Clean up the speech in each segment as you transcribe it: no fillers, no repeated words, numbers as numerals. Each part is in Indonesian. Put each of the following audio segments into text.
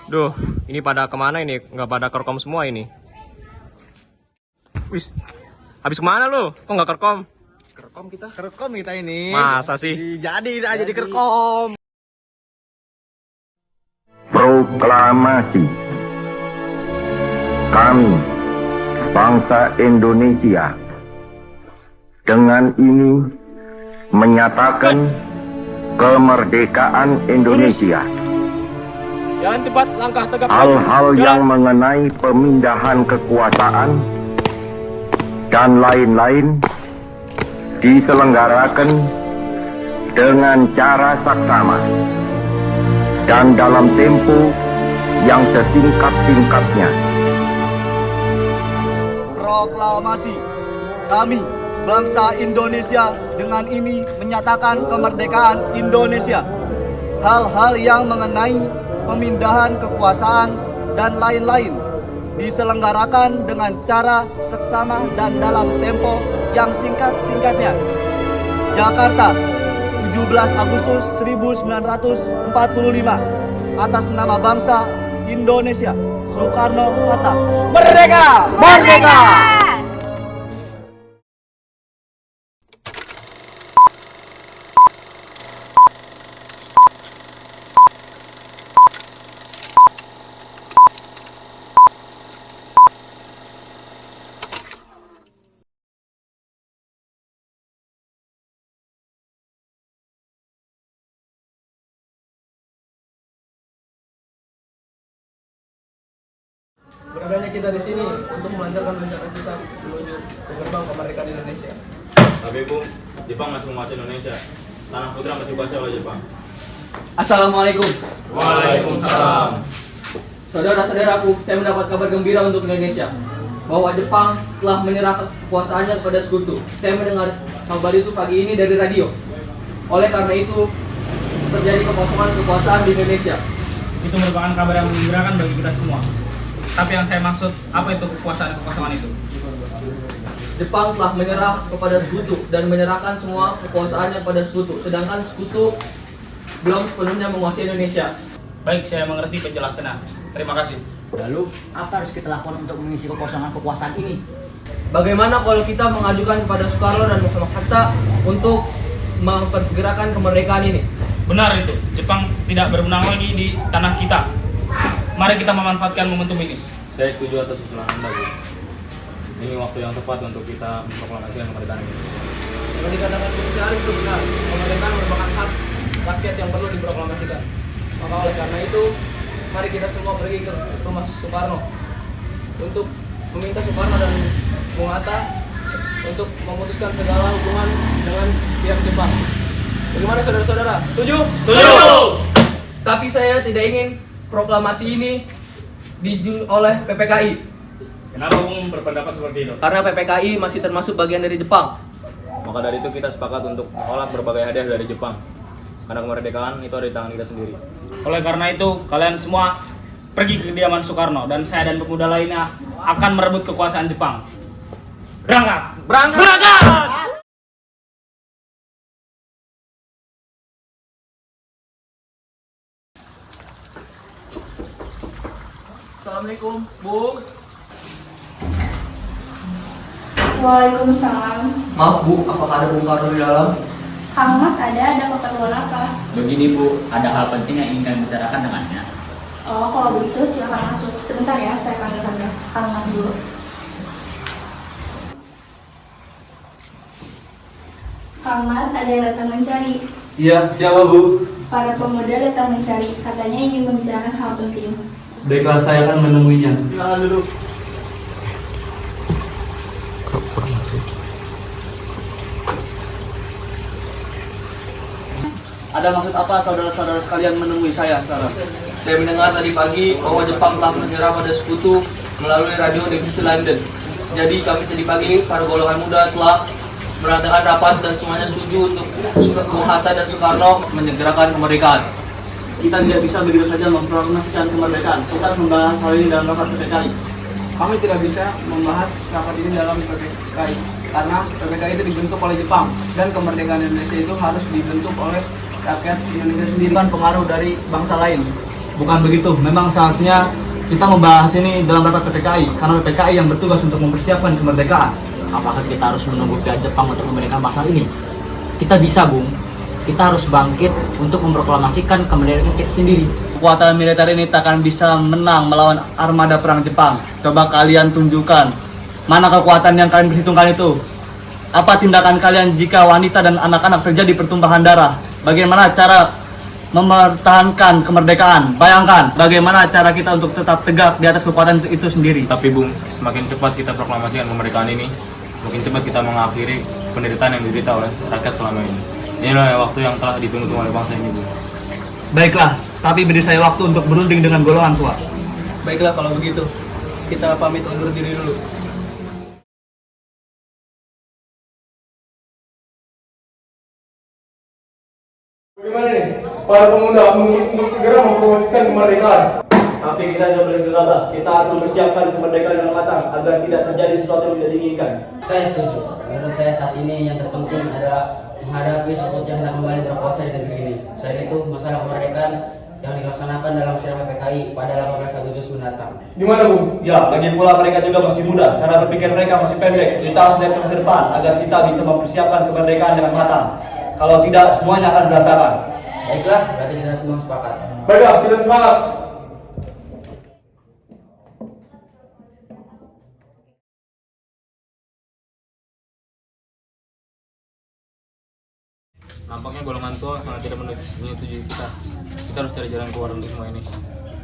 Duh, ini pada kemana ini? Nggak pada kerekom semua ini. Wis, habis kemana lu? Kok nggak kerekom? Kerekom kita ini. Masa sih? Jadi aja dikerekom. Proklamasi. Kami, bangsa Indonesia, dengan ini menyatakan kemerdekaan Indonesia. Jalan cepat, langkah tegap. Hal-hal yang mengenai pemindahan kekuasaan dan lain-lain diselenggarakan dengan cara saksama dan dalam tempo yang sesingkat-singkatnya. Proklamasi. Kami, bangsa Indonesia, dengan ini menyatakan kemerdekaan Indonesia. Hal-hal yang mengenai pemindahan kekuasaan dan lain-lain diselenggarakan dengan cara seksama dan dalam tempo yang singkat-singkatnya. Jakarta, 17 Agustus 1945. Atas nama bangsa Indonesia, Soekarno-Hatta. Merdeka! Merdeka! Beradanya kita di sini untuk melancarkan rencana kita menuju ke gerbang kemerdekaan Indonesia. Tapi Bu, Jepang masih menguasai Indonesia. Tanah putra masih dikuasai oleh Jepang. Assalamualaikum. Waalaikumsalam. Saudara-saudaraku, saya mendapat kabar gembira untuk Indonesia bahwa Jepang telah menyerahkan kekuasaannya kepada sekutu. Saya mendengar kabar itu pagi ini dari radio. Oleh karena itu, terjadi kekosongan kekuasaan di Indonesia. Itu merupakan kabar yang menggembirakan bagi kita semua. Tapi yang saya maksud, apa itu kekuasaan itu? Jepang telah menyerah kepada sekutu dan menyerahkan semua kekuasaannya pada sekutu. Sedangkan sekutu belum sepenuhnya menguasai Indonesia. Baik, saya mengerti penjelasannya. Terima kasih. Lalu, apa harus kita lakukan untuk mengisi kekosongan kekuasaan ini? Bagaimana kalau kita mengajukan kepada Soekarno dan Muhammad Hatta untuk mempersegerakan kemerdekaan ini? Benar itu, Jepang tidak berwenang lagi di tanah kita. Mari kita memanfaatkan momentum ini. Saya setuju atas usulan Anda, Bu. Ini waktu yang tepat untuk kita memproklamasikan kemerdekaan ini. Yang dikatakan Indonesia itu benar. Kemerdekaan merupakan hak rakyat yang perlu diproklamasikan. Maka oleh karena itu, mari kita semua pergi ke rumah Soekarno untuk meminta Soekarno dan Bung Hatta untuk memutuskan segala hubungan dengan pihak Jepang. Bagaimana saudara-saudara? Setuju? Setuju! Tapi saya tidak ingin proklamasi ini dijun oleh PPKI. Kenapa Bung berpendapat seperti itu? Karena PPKI masih termasuk bagian dari Jepang. Maka dari itu kita sepakat untuk menolak berbagai hadiah dari Jepang. Karena kemerdekaan itu ada di tangan kita sendiri. Oleh karena itu, kalian semua pergi ke kediaman Soekarno dan saya dan pemuda lainnya akan merebut kekuasaan Jepang. Berangkat! Berangkat! Berangkat! Assalamualaikum, Bu. Waalaikumsalam. Maaf Bu, apakah ada Bung Karno di dalam? Kang Mas ada keperluan apa? Begini Bu, ada hal penting yang ingin kami bicarakan dengannya. Oh, kalau begitu silakan masuk. Sebentar ya, saya panggilkan Kang Mas dulu. Kang Mas ada yang datang mencari. Iya, siapa Bu? Para pemuda datang mencari, katanya ingin membicarakan hal penting. Baiklah, saya akan menemuinya. Silakan duduk. Ada maksud apa saudara-saudara sekalian menemui saya sekarang? Saya mendengar tadi pagi bahwa Jepang telah menyerah pada sekutu melalui radio divisi London. Jadi kami tadi pagi, para golongan muda telah mengadakan rapat dan semuanya setuju untuk Bung Hatta dan Soekarno menyegerakan kemerdekaan. Kita tidak bisa begitu saja memproklamasikan kemerdekaan. Kita harus membahas hal ini dalam rapat PPKI. Kami tidak bisa membahas rapat ini dalam PPKI karena PPKI itu dibentuk oleh Jepang dan kemerdekaan Indonesia itu harus dibentuk oleh rakyat Indonesia sendiri, kan pengaruh dari bangsa lain. Bukan begitu, memang seharusnya kita membahas ini dalam rapat PPKI, karena PPKI yang bertugas untuk mempersiapkan kemerdekaan. Apakah kita harus menunggu pihak Jepang untuk memerdekakan bangsa ini? Kita bisa, Bung. Kita harus bangkit untuk memproklamasikan kemerdekaan kita sendiri. Kekuatan militer ini tak akan bisa menang melawan armada perang Jepang. Coba kalian tunjukkan mana kekuatan yang kalian perhitungkan itu. Apa tindakan kalian jika wanita dan anak-anak terjadi pertumpahan darah? Bagaimana cara mempertahankan kemerdekaan? Bayangkan bagaimana cara kita untuk tetap tegak di atas kekuatan itu sendiri. Tapi Bung, semakin cepat kita proklamasikan kemerdekaan ini, semakin cepat kita mengakhiri penderitaan yang diderita oleh rakyat selama ini. Inilah waktu yang telah ditunggu oleh bangsa ini, Bung. Baiklah, tapi beri saya waktu untuk berunding dengan golongan tua. Baiklah kalau begitu, kita pamit undur diri dulu. Bagaimana nih? Para pemuda untuk segera mempromosikan kemerdekaan. Tapi kita tidak boleh gegabah. Kita harus mempersiapkan kemerdekaan dengan matang agar tidak terjadi sesuatu yang tidak diinginkan. Saya setuju. Menurut saya saat ini yang terpenting adalah menghadapi sekutu yang hendak kembali berkuasa di negeri ini. Selain itu, masalah kemerdekaan yang dilaksanakan dalam sidang PPKI pada 18 Agustus mendatang. Gimana, Bung? Ya, lagi pula mereka juga masih muda. Cara berpikir mereka masih pendek. Kita harus lihat ke masa depan agar kita bisa mempersiapkan kemerdekaan dengan matang. Kalau tidak, semuanya akan berantakan. Baiklah, berarti kita semua sepakat. Baiklah, kita semangat. Nampaknya golongan tua sangat tidak menyetujui kita. Kita harus cari jalan keluar untuk semua ini.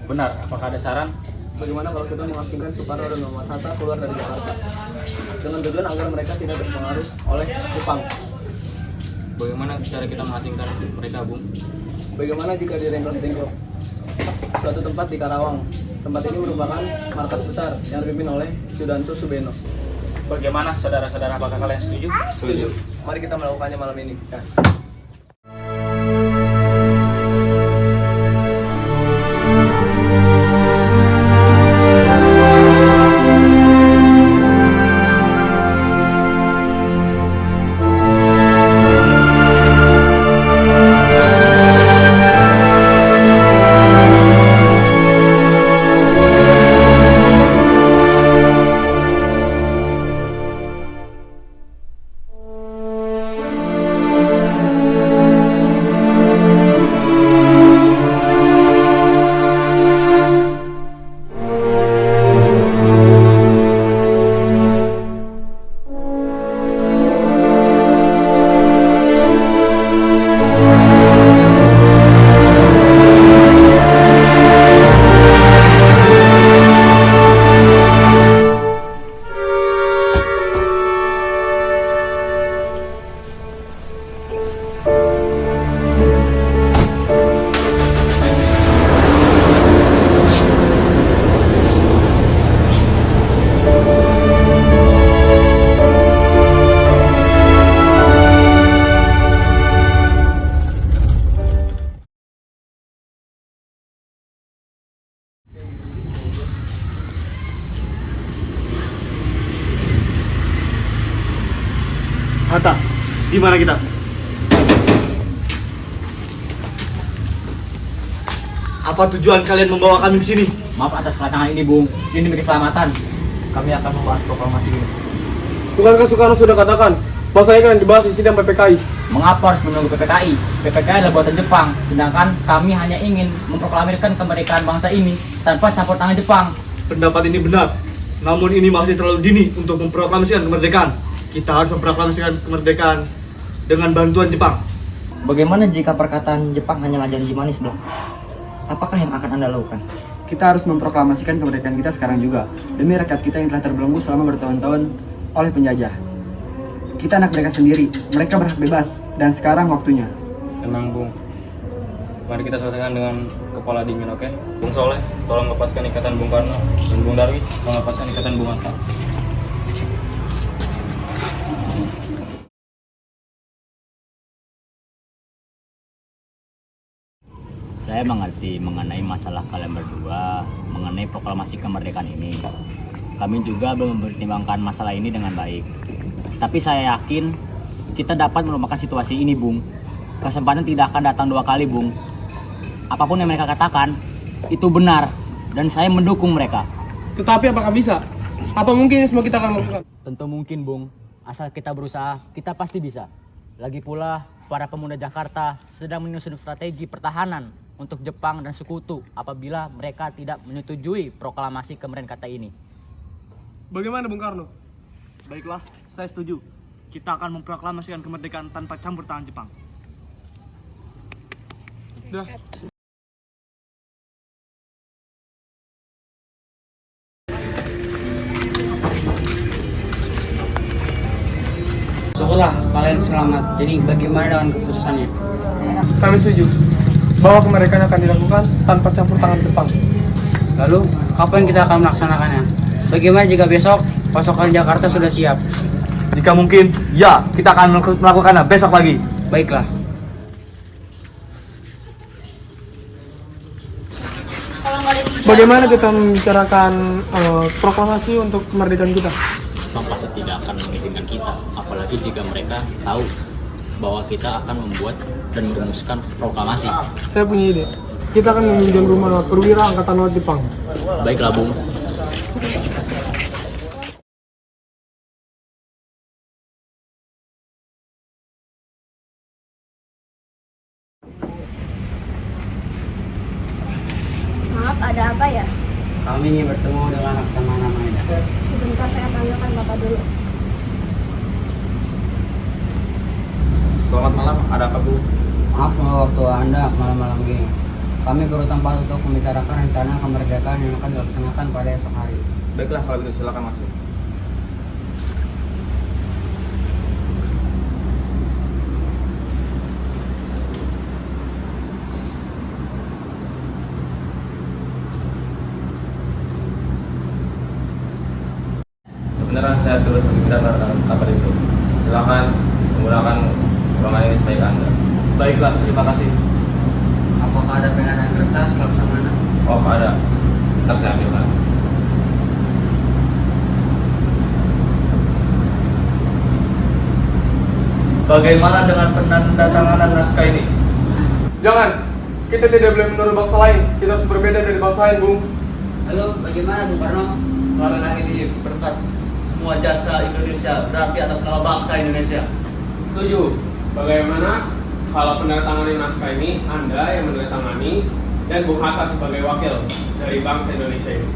Benar, apakah ada saran? Bagaimana kalau kita memastikan Soekarno dan Muhammad Hatta keluar dari Jakarta dengan tujuan agar mereka tidak terpengaruh oleh Jepang? Bagaimana cara kita mengasingkan mereka, Bung? Bagaimana jika di Renggok suatu tempat di Karawang? Tempat ini merupakan markas besar yang dipimpin oleh Sudanso Subeno. Bagaimana saudara-saudara, apakah kalian setuju? Setuju. Mari kita melakukannya malam ini. Hatta, di mana kita? Apa tujuan kalian membawa kami ke sini? Maaf atas kedatangan ini, Bung. Ini demi keselamatan. Kami akan membahas proklamasi ini. Bukankah Soekarno sudah katakan bahwa saya akan dibahas di sidang PPKI? Mengapa harus menunggu PPKI? PPKI adalah buatan Jepang, sedangkan kami hanya ingin memproklamasikan kemerdekaan bangsa ini tanpa campur tangan Jepang. Pendapat ini benar, namun ini masih terlalu dini untuk memproklamasikan kemerdekaan. Kita harus memproklamasikan kemerdekaan dengan bantuan Jepang. Bagaimana jika perkataan Jepang hanyalah janji manis, Bang? Apakah yang akan Anda lakukan? Kita harus memproklamasikan kemerdekaan kita sekarang juga, demi rakyat kita yang telah terbelenggu selama bertahun-tahun oleh penjajah. Kita anak mereka sendiri, mereka berhak bebas, dan sekarang waktunya. Tenang, Bung. Mari kita selesaikan dengan kepala dingin, oke? Bung Soleh, tolong lepaskan ikatan Bung Karno, dan Bung Darwi, tolong lepaskan ikatan Bung Hatta. Saya mengerti mengenai masalah kalian berdua, mengenai proklamasi kemerdekaan ini. Kami juga belum mempertimbangkan masalah ini dengan baik. Tapi saya yakin kita dapat melupakan situasi ini, Bung. Kesempatan tidak akan datang dua kali, Bung. Apapun yang mereka katakan, Itu benar, dan saya mendukung mereka. Tetapi apakah bisa? Apa mungkin ini semua kita akan lakukan? Tentu mungkin, Bung. Asal kita berusaha, kita pasti bisa. Lagi pula, para pemuda Jakarta sedang menyusun strategi pertahanan untuk Jepang dan sekutu apabila mereka tidak menyetujui proklamasi kemerdekaan ini. Bagaimana Bung Karno? Baiklah, saya setuju. Kita akan memproklamasikan kemerdekaan tanpa campur tangan Jepang. Dah. Syukurlah kalian selamat. Jadi bagaimana dengan keputusannya? Kami setuju bahwa kemerdekaan akan dilakukan tanpa campur tangan Jepang. Lalu, kapan kita akan melaksanakannya? Bagaimana jika besok pasukan Jakarta sudah siap? Jika mungkin, ya, kita akan melakukannya besok pagi. Baiklah. Bagaimana kita membicarakan proklamasi untuk kemerdekaan kita? Jepang pasti tidak akan mengizinkan kita, apalagi jika mereka tahu bahwa kita akan membuat dan merumuskan proklamasi. Saya punya ide. Kita akan meminjam rumah perwira Angkatan Laut Jepang. Baiklah, Bung. Maaf, ada apa ya? Kami ingin bertemu dengan Laksamana Maeda. Sebentar, saya panggilkan Bapak dulu. Selamat malam, ada apa Bu? Maaf mengganggu waktu Anda malam-malam gini. Kami berutang padu untuk membicarakan rencana kemerdekaan yang akan dilaksanakan pada esok hari. Baiklah kalau begitu silakan masuk. Sebenarnya saya turut berbicara tentang kabar itu. Silakan menggunakan ruangan ini sebaik Anda. Baiklah, terima kasih. Apakah ada pena dan kertas Laksamana? Oh ada, ntar saya ambilkan. Bagaimana dengan penandatanganan naskah ini? Jangan. Kita tidak boleh menurut bangsa lain. Kita harus berbeda dari bangsa lain, Bung. Lalu bagaimana Bung Karno? Karena ini berkat semua jasa Indonesia berarti atas nama bangsa Indonesia. Setuju. Bagaimana kalau penandatanganan naskah ini Anda yang menandatangani dan Bung Hatta sebagai wakil dari bangsa Indonesia ini?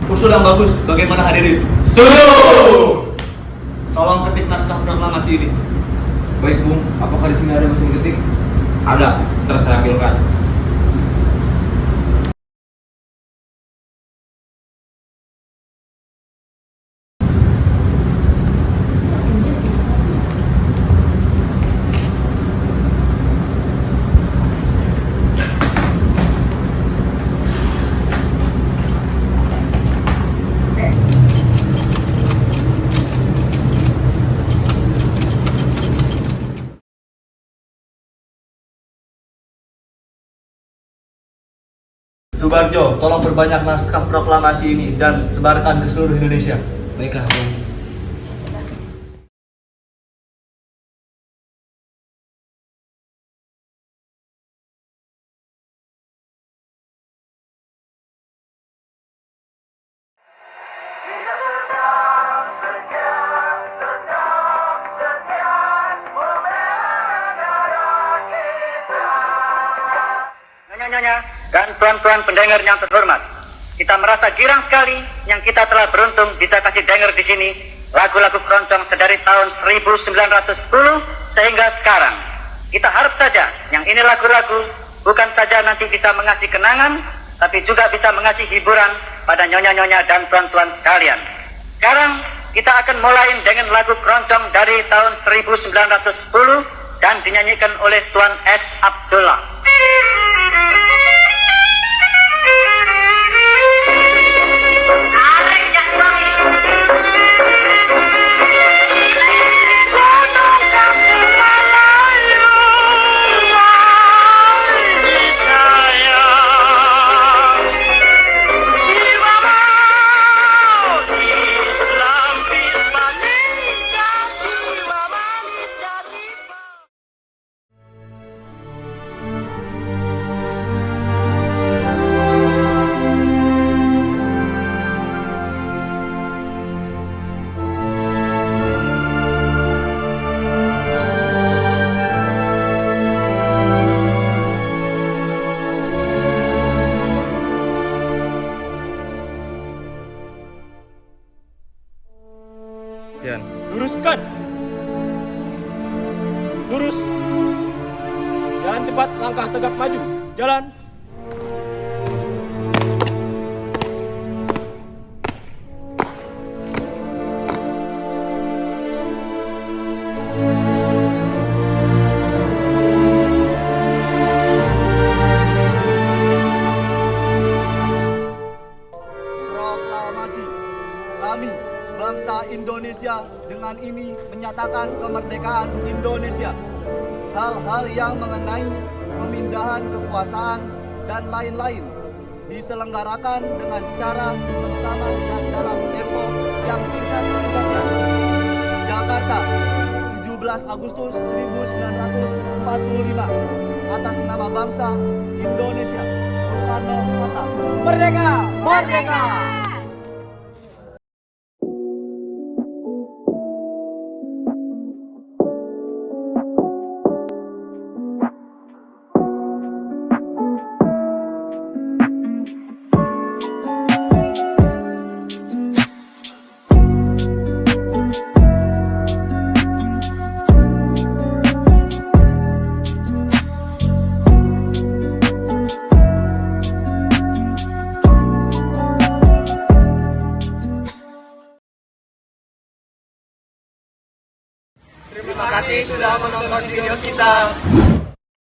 Usul yang bagus, bagaimana hadirin? Setuju! Tolong ketik naskah proklamasi ini. Baik Bung, apakah di sini ada mesin ketik? Ada, ntar saya ambilkan. Subarjo, tolong perbanyak naskah proklamasi ini dan sebarkan ke seluruh Indonesia. Baiklah Bung. Nyonya dan tuan-tuan pendengar yang terhormat, kita merasa girang sekali yang kita telah beruntung bisa kasih dengar di sini lagu-lagu keroncong sedari tahun 1910 sehingga sekarang. Kita harap saja yang ini lagu-lagu bukan saja nanti bisa mengasih kenangan, tapi juga bisa mengasih hiburan pada nyonya-nyonya dan tuan-tuan sekalian. Sekarang kita akan mulai dengan lagu keroncong dari tahun 1910 dan dinyanyikan oleh Tuan S. Abdullah. Luruskan. Lurus. Jalan cepat, langkah tegap maju. Jalan. Proklamasi. Kami, bangsa Indonesia, dengan ini menyatakan kemerdekaan Indonesia. Hal-hal yang mengenai pemindahan kekuasaan dan lain-lain diselenggarakan dengan cara bersama dan dalam tempo yang singkat-singkatnya. Jakarta, 17 Agustus 1945, atas nama bangsa Indonesia, Soekarno-Hatta. Merdeka! Merdeka! Terima kasih sudah menonton video kita.